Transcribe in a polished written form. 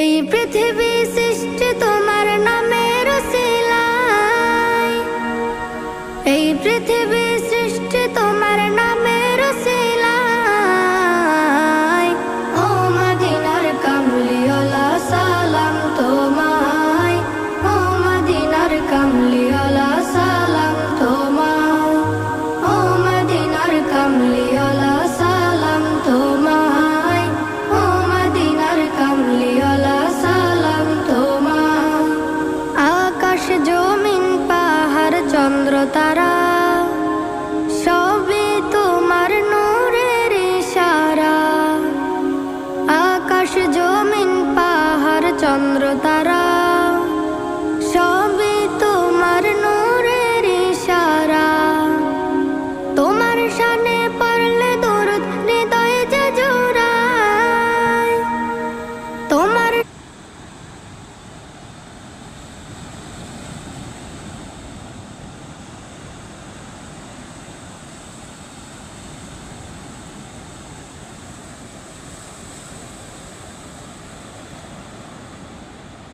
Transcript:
এই পৃথিবী সৃষ্টি তোমার নামের উসিলায়, এই পৃথিবী সৃষ্টি তোমার নামের উসিলায়। ও মদিনার কামলিওয়ালা সালাম তোমায়, ও মদিনার কামলিওয়ালা সালাম তোমায়, ও মদিনার কামলিওয়ালা সালাম তোমায়, ও মদিনার কামলিওয়ালা সালাম তোমায়। আকাশ জমিন পাহাড় চন্দ্র তারা সবই তোমার নূরের ইশারা। আকাশ জমিন পাহাড় চন্দ্র তারা